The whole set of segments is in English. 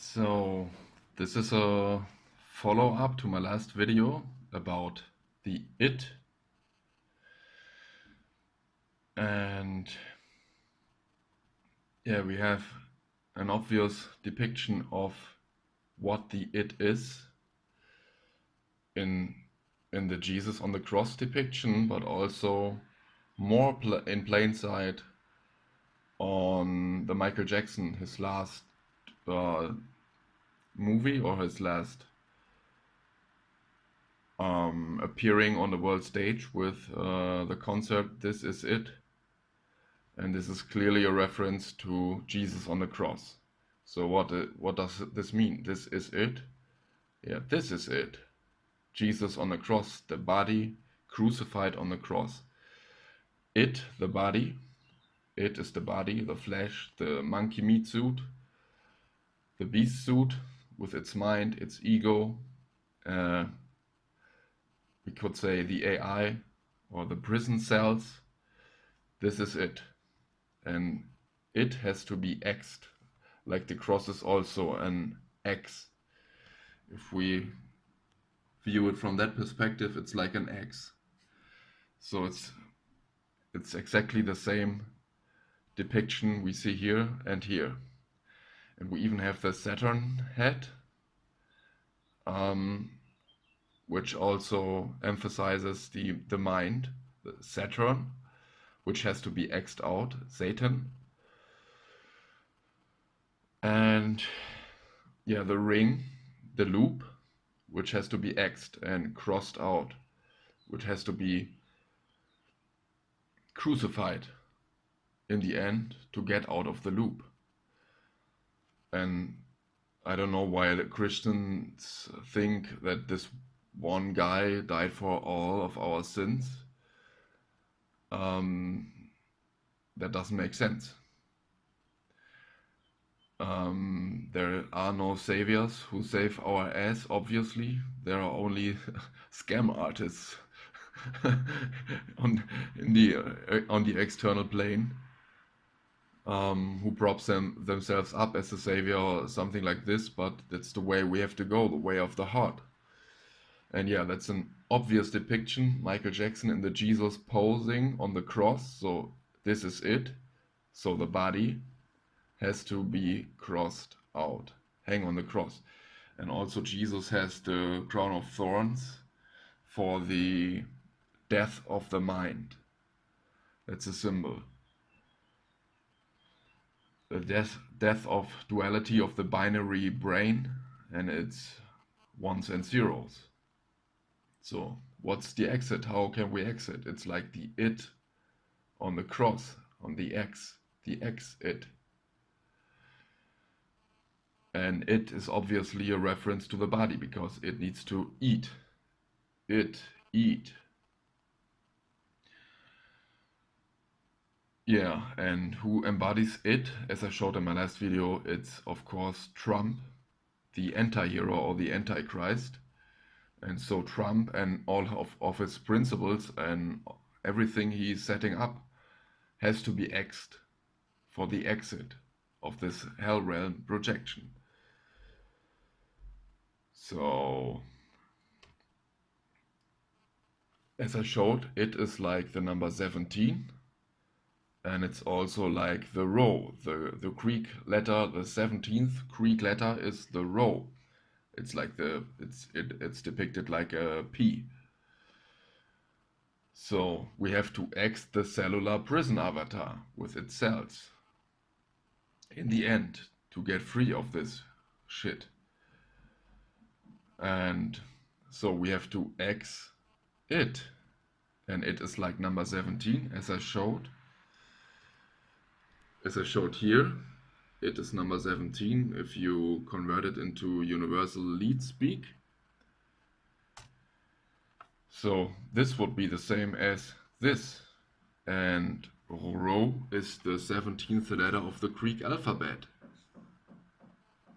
So, this is a follow-up to my last video about the it. And yeah, we have an obvious depiction of what the it is in the Jesus on the cross depiction, but also more in plain sight on the Michael Jackson, his last movie, or his last appearing on the world stage with the concept "This Is It," and this is clearly a reference to Jesus on the cross. So what does this mean? This is it? Yeah, this is it. Jesus on the cross, the body crucified on the cross. It, the body. It is the body, the flesh, the monkey meat suit, the beast suit with its mind, its ego. We could say the AI or the prison cells. This is it. And it has to be X'd, like the cross is also an X. If we view it from that perspective, it's like an X. So it's exactly the same depiction we see here and here. And we even have the Saturn head, which also emphasizes the mind, the Saturn, which has to be X'd out, Satan. And yeah, the ring, the loop, which has to be X'd and crossed out, which has to be crucified in the end to get out of the loop. And I don't know why the Christians think that this one guy died for all of our sins. That doesn't make sense. There are no saviors who save our ass, obviously. There are only scam artists on the external plane who props themselves up as a savior or something like this, but that's the way we have to go, the way of the heart. And yeah, that's an obvious depiction. Michael Jackson in the Jesus posing on the cross. So this is it. So the body has to be crossed out, hang on the cross. And also Jesus has the crown of thorns for the death of the mind. That's a symbol. The death of duality of the binary brain, and it's ones and zeros. So what's the exit? How can we exit? It's like the it on the cross, on the X it. And it is obviously a reference to the body because it needs to eat. It, eat. Yeah, and who embodies it? As I showed in my last video, it's of course Trump, the anti-hero or the antichrist. And so Trump and all of his principles and everything he's setting up has to be X'd for the exit of this hell realm projection. So, as I showed, it is like the number 17, and it's also like the rho. The Greek letter, the 17th Greek letter is the rho. It's like it's depicted like a P. So we have to X the cellular prison avatar with its cells in the end to get free of this shit. And so we have to X it, and it is like number 17 as I showed here. It is number 17 if you convert it into universal lead speak. So this would be the same as this, and rho is the 17th letter of the Greek alphabet.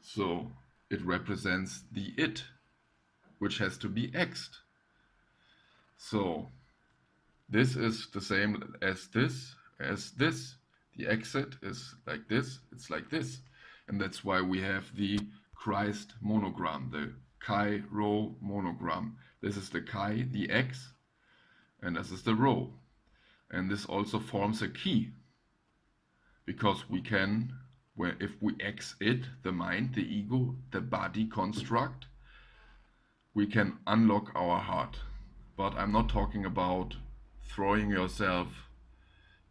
So it represents the it, which has to be X'd. So this is the same as this, The exit is like this, it's like this. And that's why we have the Christ monogram, the chi rho monogram. This is the chi, the X, and this is the rho. And this also forms a key, because we can, if we X it, the mind, the ego, the body construct, we can unlock our heart. But I'm not talking about throwing yourself,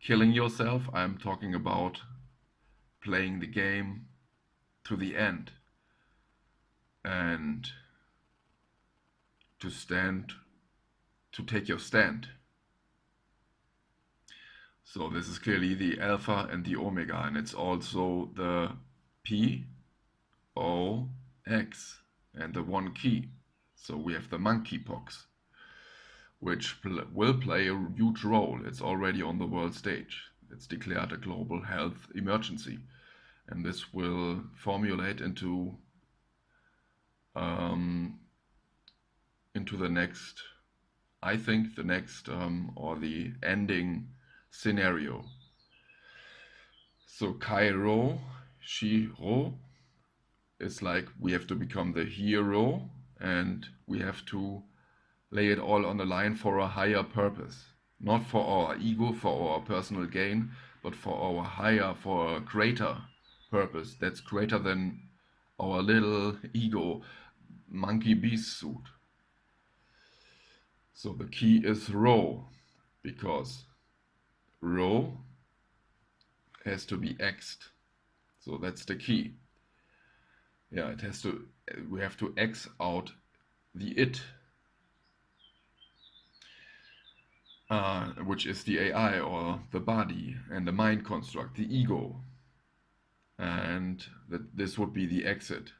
killing yourself. I'm talking about playing the game to the end and to take your stand. So this is clearly the alpha and the omega, and it's also the P, O, X, and the one key. So we have the monkeypox, which will play a huge role. It's already on the world stage. It's declared a global health emergency, and this will formulate into the next, I think, the next or the ending scenario. So Kairo, Shiro is like we have to become the hero, and we have to lay it all on the line for a higher purpose. Not for our ego, for our personal gain, but for our higher, for a greater purpose that's greater than our little ego monkey beast suit. So the key is rho, because rho has to be x'd. So that's the key. Yeah, it has to, we have to X out the it, which is the AI or the body and the mind construct, the ego. And this would be the exit.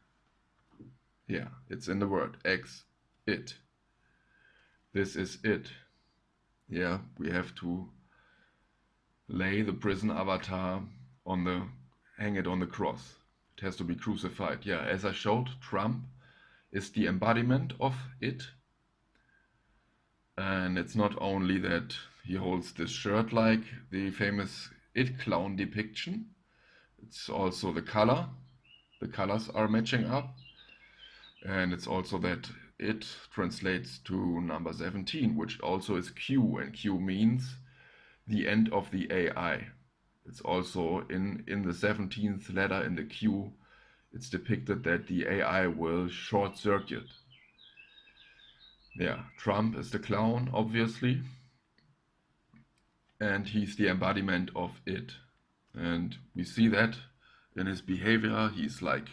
Yeah, it's in the word, X, it. This is it. Yeah, we have to lay the prison avatar hang it on the cross. It has to be crucified. Yeah, as I showed, Trump is the embodiment of it. And it's not only that he holds this shirt like the famous It clown depiction, it's also the color. The colors are matching up. And it's also that it translates to number 17, which also is Q, and Q means the end of the AI. It's also in the 17th letter in the Q, it's depicted that the AI will short circuit. Yeah, Trump is the clown, obviously, and he's the embodiment of it. And we see that in his behavior. He's like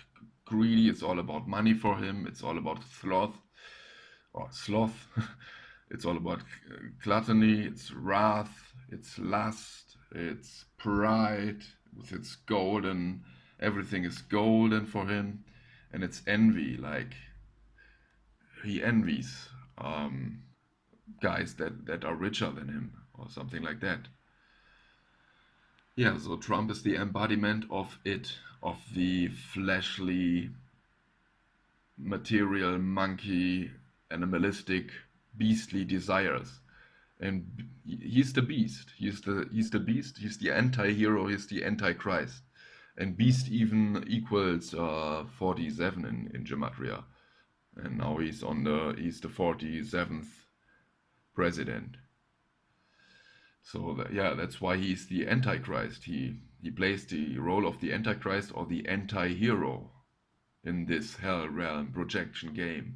greedy, it's all about money for him, it's all about sloth. It's all about gluttony, it's wrath, it's lust, it's pride, with its golden, everything is golden for him, and it's envy, like he envies guys that are richer than him or something like that. Yeah, so Trump is the embodiment of it, of the fleshly, material, monkey, animalistic, beastly desires. And he's the beast. He's the beast. He's the anti-hero. He's the antichrist. And beast even equals 47 in Gematria. And now he's the 47th president. So yeah, that's why he's the antichrist. He plays the role of the antichrist or the anti-hero in this hell realm projection game.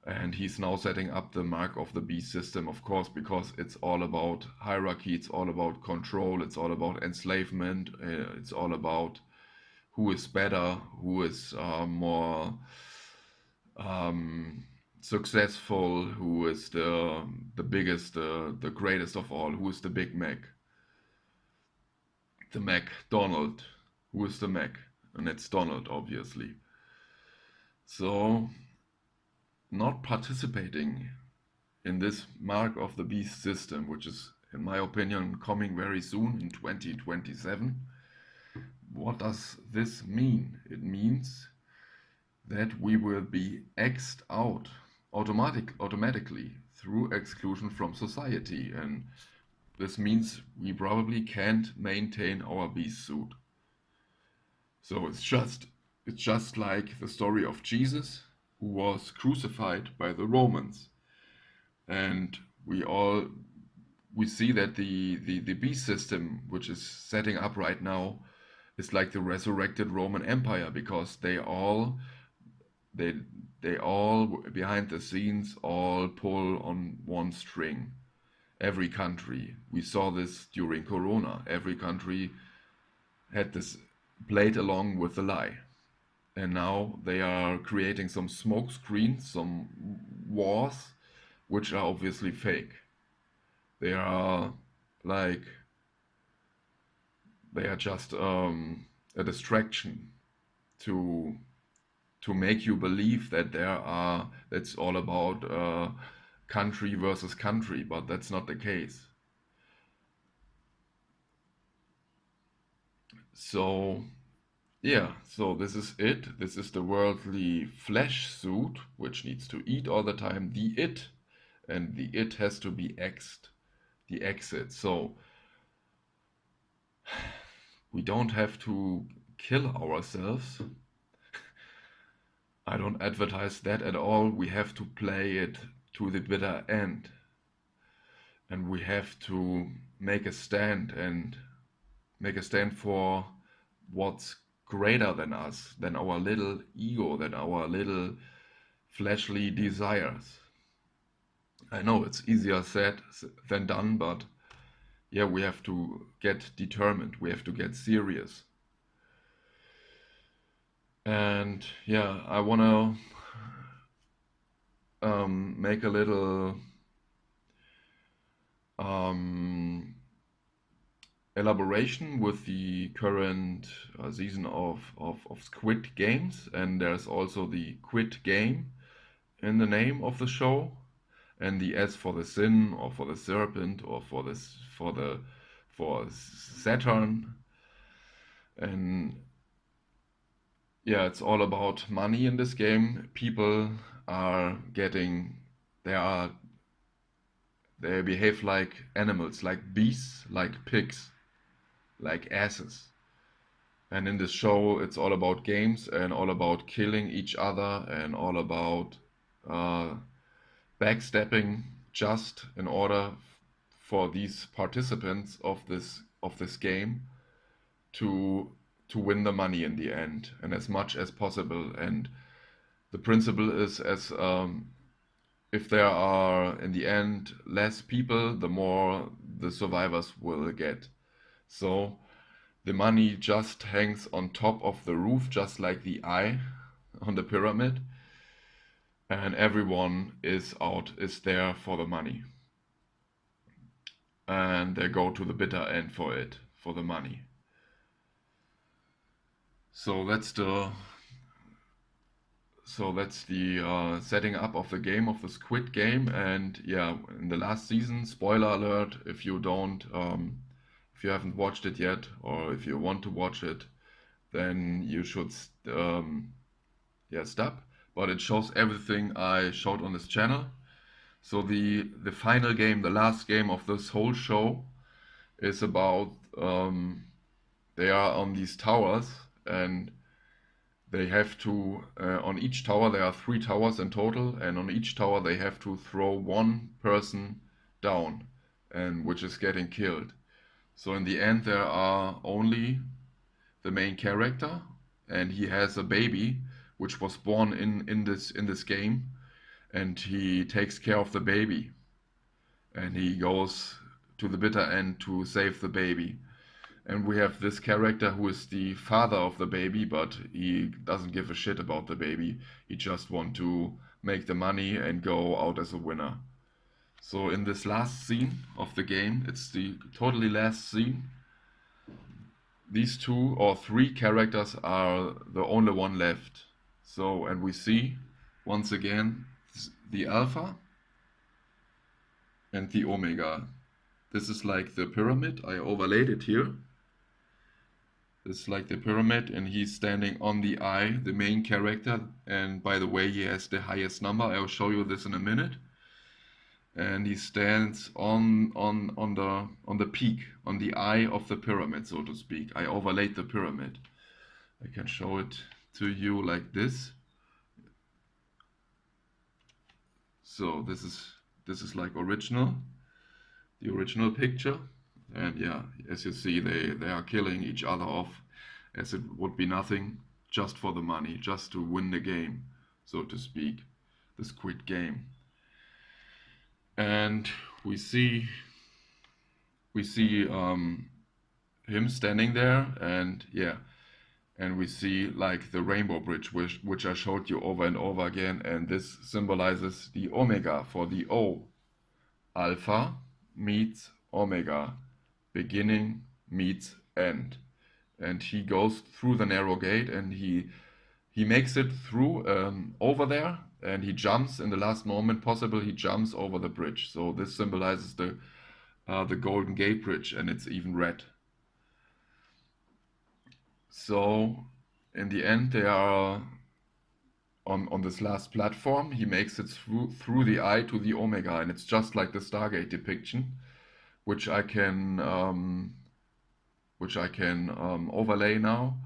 And he's now setting up the mark of the beast system, of course, because it's all about hierarchy, it's all about control, it's all about enslavement, it's all about who is better, who is more successful, who is the biggest, the greatest of all, who is the Big Mac. The Mac, Donald. Who is the Mac? And it's Donald, obviously. So, not participating in this mark of the beast system, which is, in my opinion, coming very soon in 2027. What does this mean? It means that we will be X'd out automatically through exclusion from society, and this means we probably can't maintain our beast suit. So it's just It's just like the story of Jesus, who was crucified by the Romans. And we all we see that the beast system, which is setting up right now, is like the resurrected Roman Empire, because they they all behind the scenes all pull on one string. Every country. We saw this during Corona. Every country had this played along with the lie. And now they are creating some smoke screens, some wars, which are obviously fake. They are like they are just a distraction to make you believe that that's all about country versus country, but that's not the case. So yeah, so this is it. This is the worldly flesh suit, which needs to eat all the time. The it, and the it has to be exed, the exit. So we don't have to kill ourselves. I don't advertise that at all. We have to play it to the bitter end. And we have to make a stand and make a stand for what's greater than us, than our little ego, than our little fleshly desires. I know it's easier said than done, but yeah, we have to get determined. We have to get serious. And yeah, I want to make a little um, elaboration with the current season of Squid Games. And there's also the Quid Game in the name of the show. And the S for the sin, or for the serpent, or for Saturn. And yeah, it's all about money in this game. People are getting they are they behave like animals, like beasts, like pigs, like asses. And in this show, it's all about games and all about killing each other and all about uh, backstabbing, just in order for these participants of this game to win the money in the end, and as much as possible. And the principle is, as if there are in the end less people, the more the survivors will get. So the money just hangs on top of the roof, just like the eye on the pyramid, and everyone is there for the money, and they go to the bitter end for it, for the money. So that's the setting up of the game, of the Squid Game. And yeah, in the last season, spoiler alert, if you haven't watched it yet, or if you want to watch it, then you should stop. But it shows everything I showed on this channel. So the final game, the last game of this whole show, is about they are on these towers, and they have to on each tower, there are 3 towers in total, and on each tower they have to throw one person down, and which is getting killed. So in the end, there are only the main character, and he has a baby which was born in this game, and he takes care of the baby, and he goes to the bitter end to save the baby. And we have this character who is the father of the baby, but he doesn't give a shit about the baby. He just wants to make the money and go out as a winner. So in this last scene of the game, it's the totally last scene, these 2 or 3 characters are the only one left. So, and we see once again the alpha and the omega. This is like the pyramid. I overlaid it here. This is like the pyramid, and he's standing on the eye, the main character. And by the way, he has the highest number. I will show you this in a minute. And he stands on the peak, on the eye of the pyramid, so to speak. I overlaid the pyramid. I can show it to you like this. So this is like the original picture. And yeah, as you see, they are killing each other off as it would be nothing, just for the money, just to win the game, so to speak, the Squid Game. And we see him standing there, and yeah, and we see like the rainbow bridge, which I showed you over and over again, and this symbolizes the omega for the O. Alpha meets omega, beginning meets end. And he goes through the narrow gate, and he makes it through over there, and he jumps in the last moment possible. He jumps over the bridge. So this symbolizes the Golden Gate Bridge, and it's even red. So in the end, they are on this last platform. He makes it through the eye to the omega, and it's just like the Stargate depiction, which I can overlay now.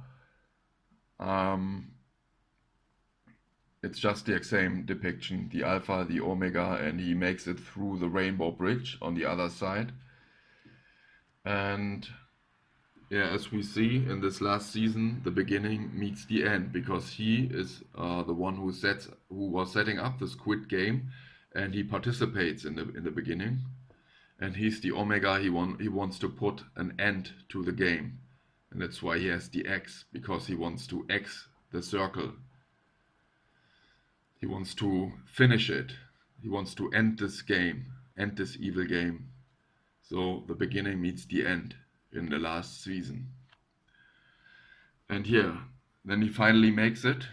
It's just the same depiction, the alpha, the omega, and he makes it through the rainbow bridge on the other side. And yeah, as we see in this last season, the beginning meets the end, because he is the one who was setting up the Squid Game, and he participates in the beginning, and he's the omega. He wants to put an end to the game, and that's why he has the X, because he wants to X the circle. He wants to finish it. He wants to end this game, end this evil game. So the beginning meets the end in the last season. And yeah, then he finally makes it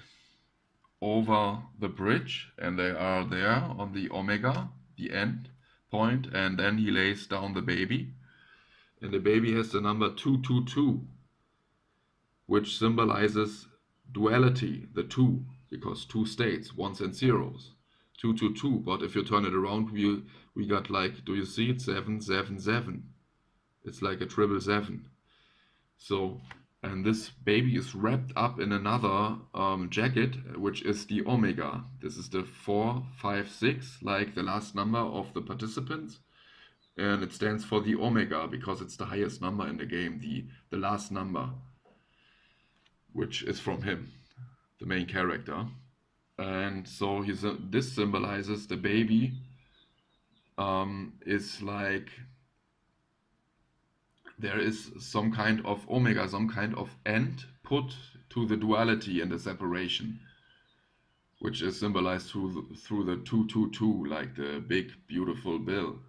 over the bridge, and they are there on the omega, the end point, and then he lays down the baby. And the baby has the number 222, which symbolizes duality, the two, because two states, ones and zeros. 222, but if you turn it around, we got like, do you see it? 777. It's like a 777. So, and this baby is wrapped up in another jacket, which is the omega. This is the 456, like the last number of the participants. And it stands for the omega because it's the highest number in the game, the last number, which is from him, the main character. And so this symbolizes the baby is like, there is some kind of omega, some kind of end put to the duality and the separation, which is symbolized through the 222, like the big beautiful bill.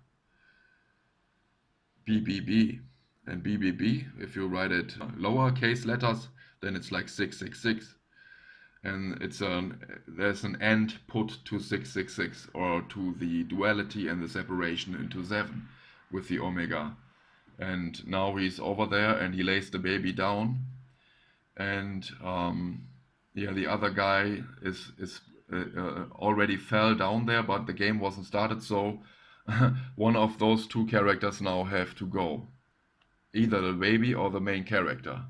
BBB. And BBB, if you write it lowercase letters, then it's like 666. And there's an end put to 666, or to the duality and the separation into 7 with the omega. And now he's over there, and he lays the baby down, and yeah, the other guy is already fell down there, but the game wasn't started, so one of those two characters now have to go, either the baby or the main character.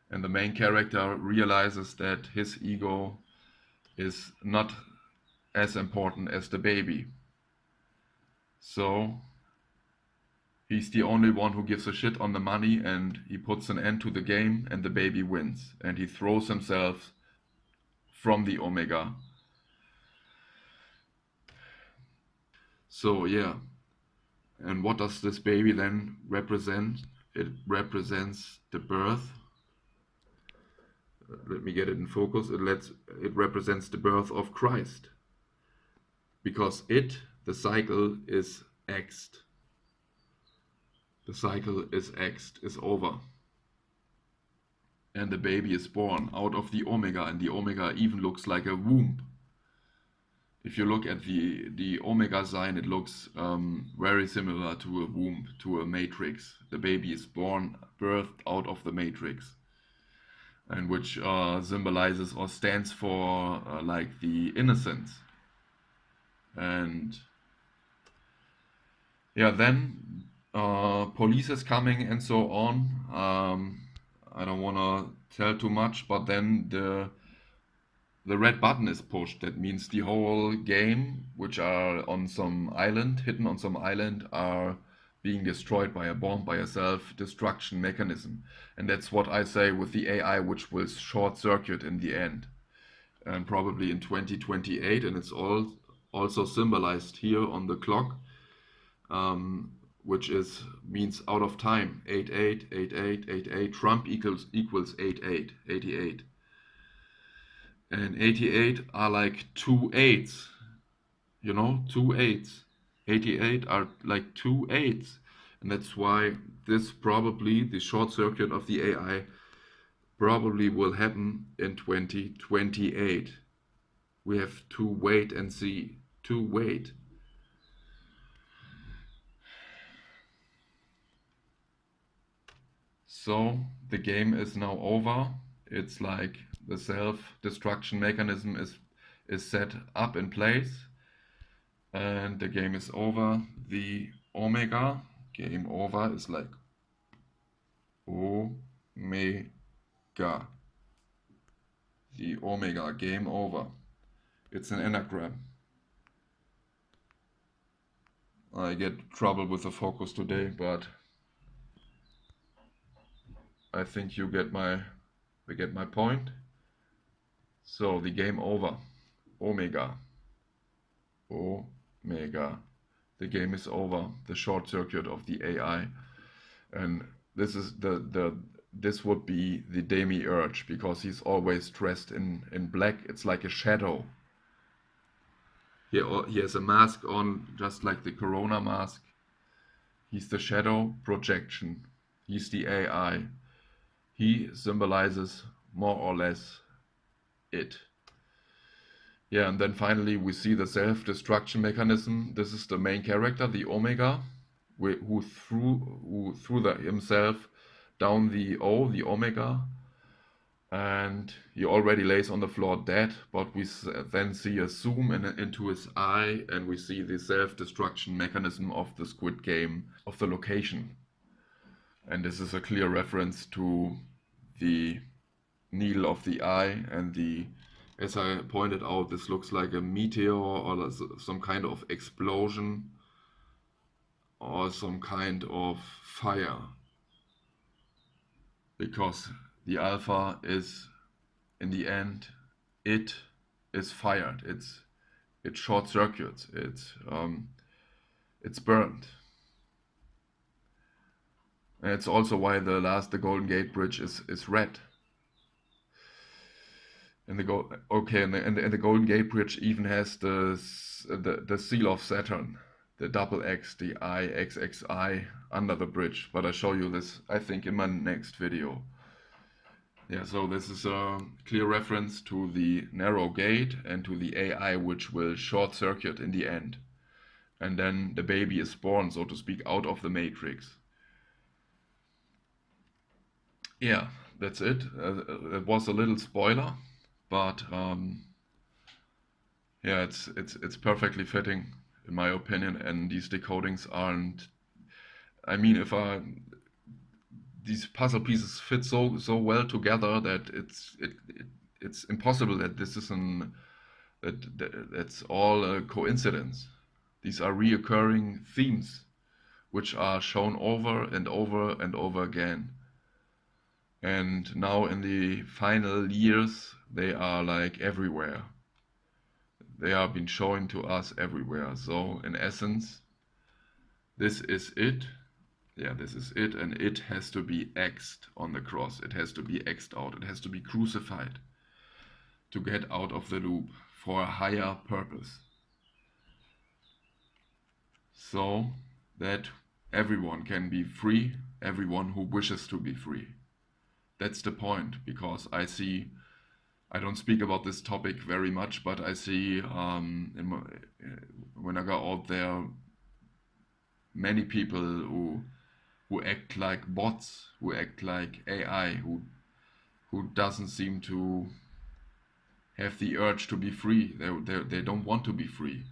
And the main character realizes that his ego is not as important as the baby. So he's the only one who gives a shit on the money, and he puts an end to the game, and the baby wins. And he throws himself from the omega. So yeah. And what does this baby then represent? It represents the birth. Let me get it in focus. It represents the birth of Christ, because the cycle is X'd. The cycle is X'd, is over, and the baby is born out of the omega, and the omega even looks like a womb. If you look at the omega sign, it looks very similar to a womb, to a matrix. The baby is birthed out of the matrix, and which symbolizes or stands for like the innocence. And yeah, then police is coming and so on. I don't want to tell too much, but then the red button is pushed, that means the whole game, which are on some island, hidden on some island, are being destroyed by a bomb, by a self-destruction mechanism. And that's what I say with the AI, which will short circuit in the end, and probably in 2028. And it's all also symbolized here on the clock, which is means out of time. 88, 88, 88. Trump equals 88, 88. And 88 are like two eights, you know, two eights. 88 are like two eights. And that's why this probably, the short circuit of the AI, probably will happen in 2028. We have to wait and see. To wait. So the game is now over. It's like the self-destruction mechanism is set up in place, and the game is over. The omega game over is like omega. The omega game over. It's an anagram. I get trouble with the focus today, but I think you get my point. So the game over. Omega. Omega. The game is over. The short circuit of the AI. And this is this would be the demiurge, because he's always dressed in black. It's like a shadow. He has a mask on, just like the Corona mask. He's the shadow projection. He's the AI. He symbolizes more or less it. Yeah, and then finally we see the self-destruction mechanism. This is the main character, the Omega, who threw himself down the Omega, and he already lays on the floor dead, but we then see a zoom into his eye, and we see the self-destruction mechanism of the Squid Game, of the location. And this is a clear reference to the needle of the eye, and as I pointed out, this looks like a meteor or some kind of explosion or some kind of fire, because the alpha is, in the end, it is fired. It short circuits. It's burned. And it's also why the Golden Gate Bridge is red. And the Golden Gate Bridge even has the seal of Saturn, the double X, the IXXI under the bridge. But I show you this, I think, in my next video. Yeah, so this is a clear reference to the narrow gate and to the AI, which will short circuit in the end. And then the baby is born, so to speak, out of the matrix. Yeah, that's it. It was a little spoiler, but yeah, it's perfectly fitting in my opinion. And these decodings aren't. I mean, these puzzle pieces fit so well together that it's impossible that this is that's all a coincidence. These are reoccurring themes, which are shown over and over and over again. And now in the final years, they are like everywhere. They are being shown to us everywhere. So in essence, this is it. Yeah, this is it, and it has to be X'd on the cross. It has to be X'd out. It has to be crucified to get out of the loop for a higher purpose. So that everyone can be free, everyone who wishes to be free. That's the point, because I don't speak about this topic very much, but I see when I go out there, many people who act like bots, who act like AI, who doesn't seem to have the urge to be free. They don't want to be free.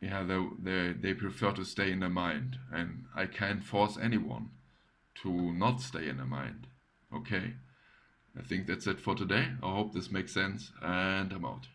Yeah, they prefer to stay in their mind, and I can't force anyone to not stay in their mind. Okay, I think that's it for today. I hope this makes sense, and I'm out.